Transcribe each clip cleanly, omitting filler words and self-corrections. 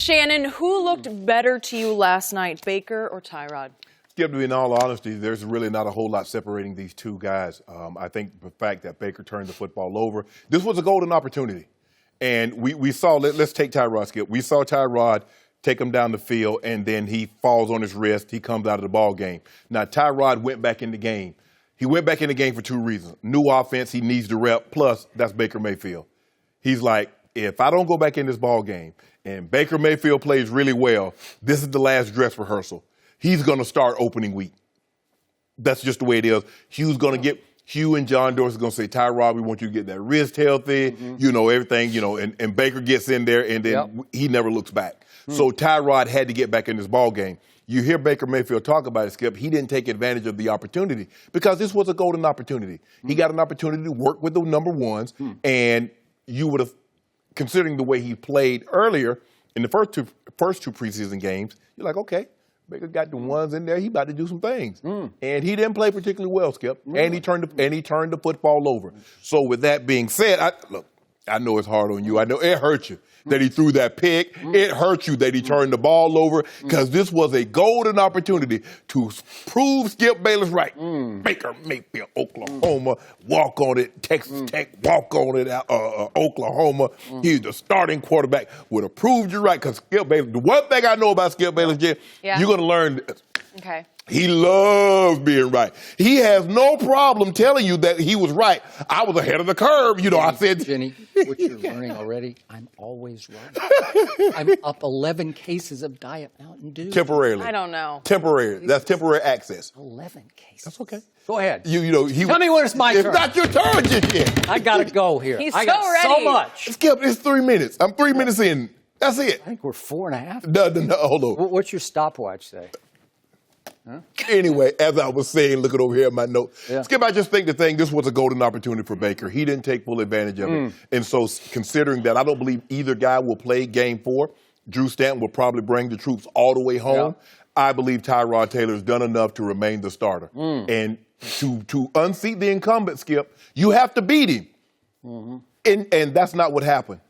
Shannon, who looked better to you last night, Baker or Tyrod? Skip, to be in all honesty, there's really not a whole lot separating these two guys. I think the fact that Baker turned the football over, this was a golden opportunity. And we saw, let's take Tyrod, Skip. We saw Tyrod take him down the field, and then he falls on his wrist. He comes out of the ball game. Now, Tyrod went back in the game. He went back in the game for two reasons. New offense, he needs the rep, plus that's Baker Mayfield. He's like, if I don't go back in this ball game and Baker Mayfield plays really well, this is the last dress rehearsal. He's going to start opening week. That's just the way it is. Hugh and John Dorsey are going to say, Tyrod, we want you to get that wrist healthy, everything, and Baker gets in there, and then he never looks back. So Tyrod had to get back in this ball game. You hear Baker Mayfield talk about it, Skip. He didn't take advantage of the opportunity because this was a golden opportunity. He got an opportunity to work with the number ones, and you would have, considering the way he played earlier in the first two preseason games, you're like, okay, Baker got the ones in there. He about to do some things, and he didn't play particularly well, Skip. And he turned the football over. So with that being said, I know it's hard on you. I know it hurt you that he threw that pick. It hurt you that he turned the ball over because this was a golden opportunity to prove Skip Bayless right. Baker Mayfield, Oklahoma, walk on it. Texas Tech, walk on it. Oklahoma, he's the starting quarterback. Would have proved you right because Skip Bayless, the one thing I know about Skip Bayless, Jen, you're going to learn this. Okay. He loves being right. He has no problem telling you that he was right. I was ahead of the curve. I said. Jenny, what you're learning already, I'm always right. I'm up 11 cases of Diet Mountain Dew. Temporarily. I don't know. Temporary. That's temporary access. 11 cases. That's okay. Go ahead. Tell me when it's my turn. It's not your turn just yet. I got to go here. He's I got so ready. so much. Skip, it's 3 minutes. I'm 3 minutes in. That's it. I think we're 4.5. No, hold on. What's your stopwatch say? Huh? Anyway, as I was saying, looking over here at my note, Yeah. Skip, I just think this was a golden opportunity for Baker. He didn't take full advantage of it. And so considering that, I don't believe either guy will play game 4. Drew Stanton will probably bring the troops all the way home. Yeah. I believe Tyrod Taylor's done enough to remain the starter. And to unseat the incumbent, Skip, you have to beat him. And that's not what happened.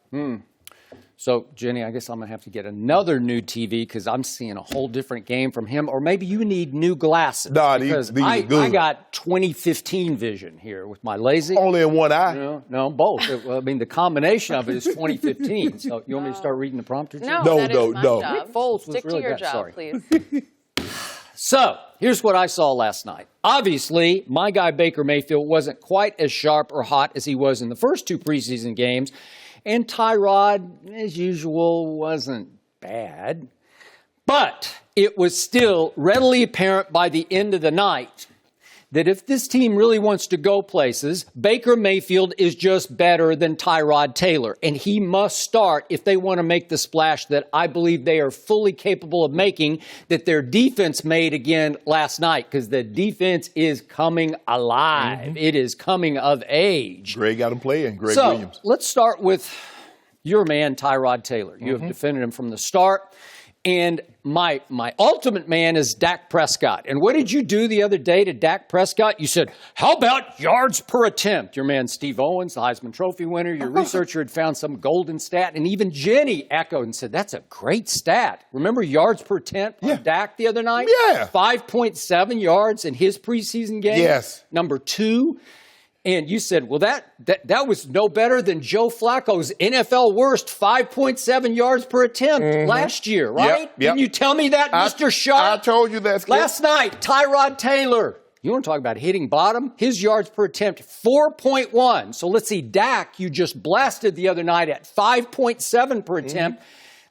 So, Jenny, I guess I'm going to have to get another new TV because I'm seeing a whole different game from him. Or maybe you need new glasses. Nah, because these are good. I got 2015 vision here with my LASIK. Only in one eye. No, both. The combination of it is 2015. So you want me to start reading the prompter? Jenny? No, No, that is my job. Rick Foles was Stick really to your good. job, Sorry. please. So, here's what I saw last night. Obviously, my guy Baker Mayfield wasn't quite as sharp or hot as he was in the first two preseason games. And Tyrod, as usual, wasn't bad. But it was still readily apparent by the end of the night that if this team really wants to go places, Baker Mayfield is just better than Tyrod Taylor. And he must start if they want to make the splash that I believe they are fully capable of making, that their defense made again last night, because the defense is coming alive. It is coming of age. Greg got him playing, Greg Williams. Let's start with your man, Tyrod Taylor. You have defended him from the start. And my ultimate man is Dak Prescott. And what did you do the other day to Dak Prescott? You said, how about yards per attempt? Your man Steve Owens, the Heisman Trophy winner, your researcher had found some golden stat. And even Jenny echoed and said, that's a great stat. Remember yards per attempt on Dak the other night? Yeah. 5.7 yards in his preseason game. Yes. Number 2. And you said, well, that was no better than Joe Flacco's NFL worst 5.7 yards per attempt last year, right? Yep. Didn't you tell me that, Mr. Sharpe? I told you that, Skip. Last night, Tyrod Taylor. You want to talk about hitting bottom? His yards per attempt, 4.1. So let's see, Dak, you just blasted the other night at 5.7 per attempt.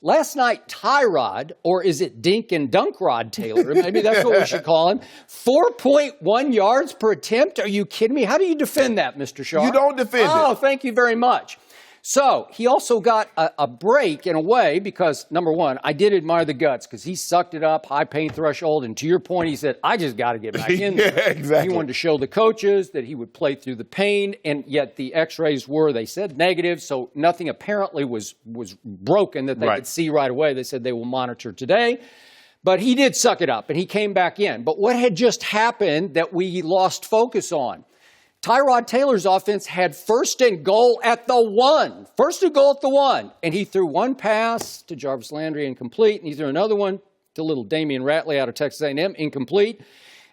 Last night, Tyrod, or is it Dink and Dunkrod Taylor? Maybe that's what we should call him. 4.1 yards per attempt? Are you kidding me? How do you defend that, Mr. Sharpe? You don't defend it. Oh, thank you very much. So he also got a break in a way because, number one, I did admire the guts because he sucked it up, high pain threshold. And to your point, he said, I just got to get back in there. Exactly. He wanted to show the coaches that he would play through the pain. And yet the x-rays were, they said, negative. So nothing apparently was broken that they could see right away. They said they will monitor today. But he did suck it up and he came back in. But what had just happened that we lost focus on? Tyrod Taylor's offense had 1st and goal at the 1. 1st and goal at the 1. And he threw one pass to Jarvis Landry, incomplete, and he threw another one to little Damian Ratley out of Texas A&M, incomplete.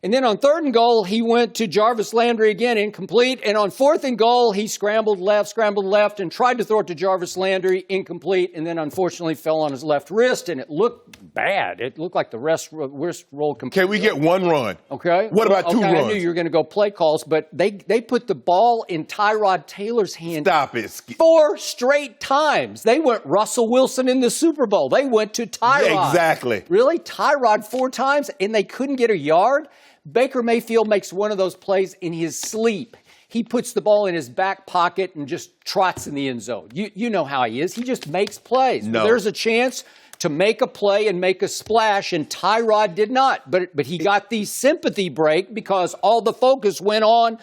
And then on 3rd and goal, he went to Jarvis Landry again, incomplete. And on 4th and goal, he scrambled left, and tried to throw it to Jarvis Landry, incomplete. And then unfortunately fell on his left wrist, and it looked bad. It looked like the wrist rolled completely. Can we get one run? Okay. What about two runs? I knew you were going to go play calls, but they put the ball in Tyrod Taylor's hand. Stop it. 4 straight times. They went Russell Wilson in the Super Bowl. They went to Tyrod. Yeah, exactly. Really? Tyrod 4 times, and they couldn't get a yard? Baker Mayfield makes one of those plays in his sleep. He puts the ball in his back pocket and just trots in the end zone. You know how he is. He just makes plays. No. There's a chance to make a play and make a splash, and Tyrod did not. But he got the sympathy break because all the focus went on,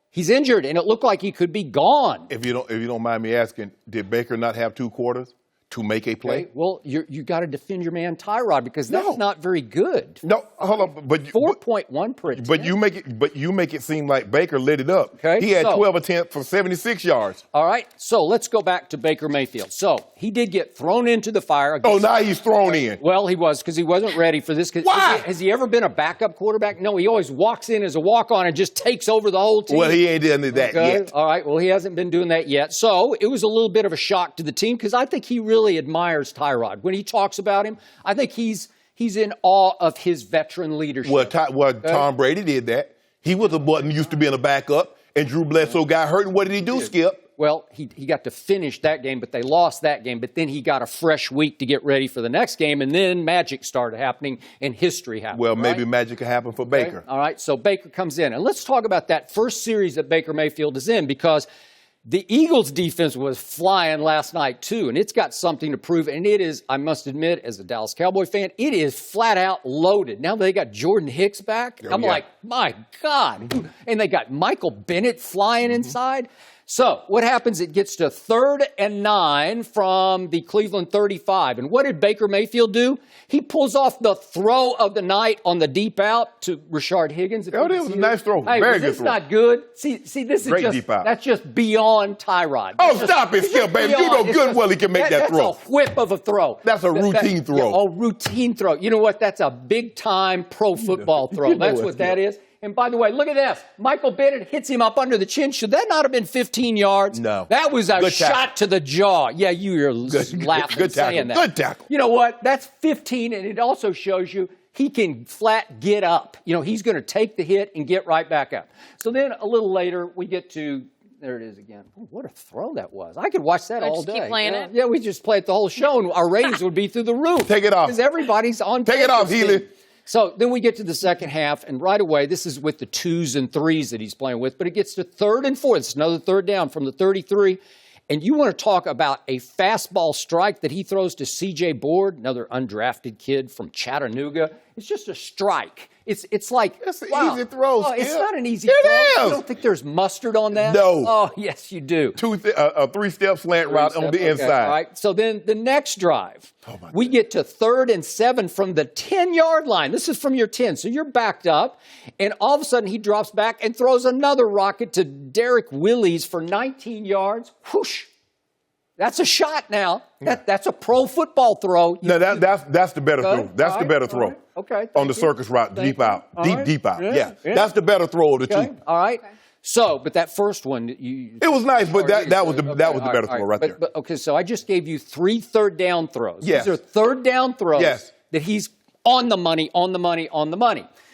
he's injured, and it looked like he could be gone. If you don't mind me asking, did Baker not have 2 quarters to make a play? Okay, well, you got to defend your man Tyrod because that's not very good. No, hold on, but 4.1 per attempt. But you make it seem like Baker lit it up. Okay, he had 12 attempts for 76 yards. All right, so let's go back to Baker Mayfield. So he did get thrown into the fire. Now he's thrown in. Well, he was because he wasn't ready for this. Why? Has he ever been a backup quarterback? No, he always walks in as a walk-on and just takes over the whole team. Well, he ain't done that yet. All right, well, he hasn't been doing that yet. So it was a little bit of a shock to the team because I think he really admires Tyrod. When he talks about him, I think he's in awe of his veteran leadership. Well, Tom Brady did that. He was used to being a backup, and Drew Bledsoe got hurt. And what did he do, Skip? Well, he got to finish that game, but they lost that game. But then he got a fresh week to get ready for the next game, and then magic started happening and history happened. Well, maybe magic could happen for Baker. All right, so Baker comes in. And let's talk about that first series that Baker Mayfield is in because the Eagles' defense was flying last night, too, and it's got something to prove. And it is, I must admit, as a Dallas Cowboy fan, it is flat out loaded. Now they got Jordan Hicks back. I'm like, my God. And they got Michael Bennett flying inside. So what happens? It gets to 3rd and 9 from the Cleveland 35. And what did Baker Mayfield do? He pulls off the throw of the night on the deep out to Rashard Higgins. It was a nice throw. Hey, very good throw. throw. Not good. See, this is Great just deep out. That's just beyond Tyrod. Stop it, Skip, baby. You know good well he can make that throw. That's a whip of a throw. That's a routine throw. Yeah, routine throw. You know what? That's a big-time pro football throw. That's what that is. And by the way, look at this. Michael Bennett hits him up under the chin. Should that not have been 15 yards? No. That was a shot to the jaw. Yeah, you're laughing saying that. Good tackle. You know what? That's 15, and it also shows you he can flat get up. He's going to take the hit and get right back up. So then a little later, we get to there it is again. Oh, what a throw that was. I could watch that all day. Just keep playing it? Yeah, we just play it the whole show, and our ratings would be through the roof. Take it off. Because everybody's on. Take it off, Healy. So then we get to the second half, and right away, this is with the 2s and 3s that he's playing with, but it gets to 3rd and 4. It's another 3rd down from the 33. And you want to talk about a fastball strike that he throws to C.J. Board, another undrafted kid from Chattanooga. It's just a strike. It's like, that's an easy throw. Oh, it's not an easy throw. It is. You don't think there's mustard on that? No. Oh, yes, you do. A 3-step slant route on the inside. All right. So then the next drive, we get to 3rd and 7 from the 10-yard line. This is from your 10. So you're backed up, and all of a sudden he drops back and throws another rocket to Derek Willis for 19 yards. Whoosh. That's a shot now. That's a pro football throw. No, that's the better throw. That's the better throw. Okay. On the circus route, deep out. Deep out. Yeah. That's the better throw of the two. All right. Okay. So, but that first one, it was nice, but that was the better throw right there. But okay, so I just gave you 3 third down throws. Yes. These are 3rd down throws that he's on the money.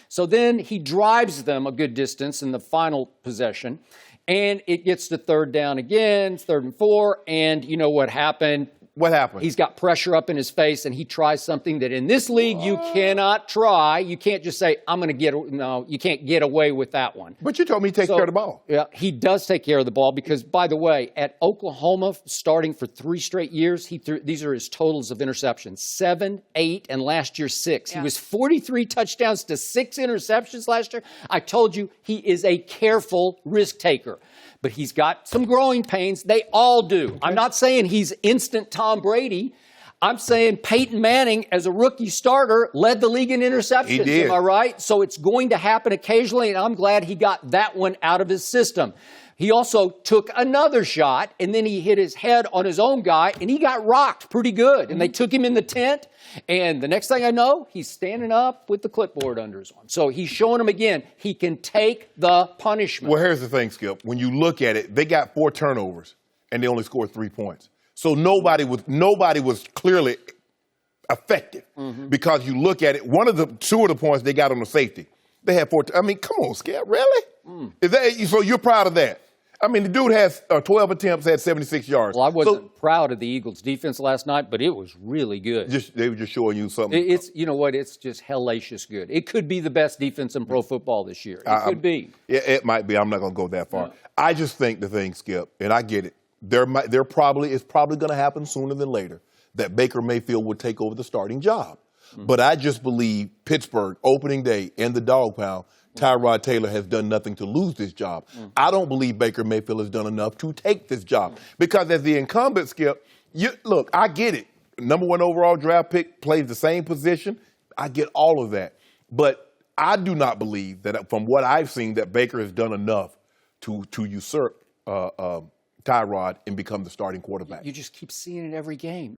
So then he drives them a good distance in the final possession. And it gets to 3rd down again, 3rd and 4, and you know what happened? What happened? He's got pressure up in his face, and he tries something that in this league you cannot try. You can't just say, you can't get away with that one. But you told me he takes care of the ball. Yeah, he does take care of the ball because, by the way, at Oklahoma, starting for 3 straight years, these are his totals of interceptions, 7, 8, and last year 6. Yeah. He was 43 touchdowns to 6 interceptions last year. I told you he is a careful risk taker. But he's got some growing pains. They all do. Okay. I'm not saying he's instant Tom Brady. I'm saying Peyton Manning, as a rookie starter, led the league in interceptions. He did. Am I right? So it's going to happen occasionally, and I'm glad he got that one out of his system. He also took another shot, and then he hit his head on his own guy, and he got rocked pretty good. And they took him in the tent, and the next thing I know, he's standing up with the clipboard under his arm. So he's showing him again, he can take the punishment. Well, here's the thing, Skip. When you look at it, they got 4 turnovers, and they only scored 3 points. So nobody was clearly effective because you look at it. Two of the points they got on the safety. They had 4. I mean, come on, Skip, really? So you're proud of that? I mean, the dude has 12 attempts, had 76 yards. Well, I wasn't proud of the Eagles' defense last night, but it was really good. They were just showing you something. You know what? It's just hellacious good. It could be the best defense in pro football this year. It could be. It might be. I'm not going to go that far. No. I just think the thing, Skip, and I get it. It's probably going to happen sooner than later that Baker Mayfield would take over the starting job. But I just believe Pittsburgh, opening day, and the dog pound, Tyrod Taylor has done nothing to lose this job. I don't believe Baker Mayfield has done enough to take this job. Because as the incumbent, Skip, look, I get it. Number 1 overall draft pick, plays the same position. I get all of that. But I do not believe that, from what I've seen, that Baker has done enough to usurp Tyrod and become the starting quarterback. You just keep seeing it every game.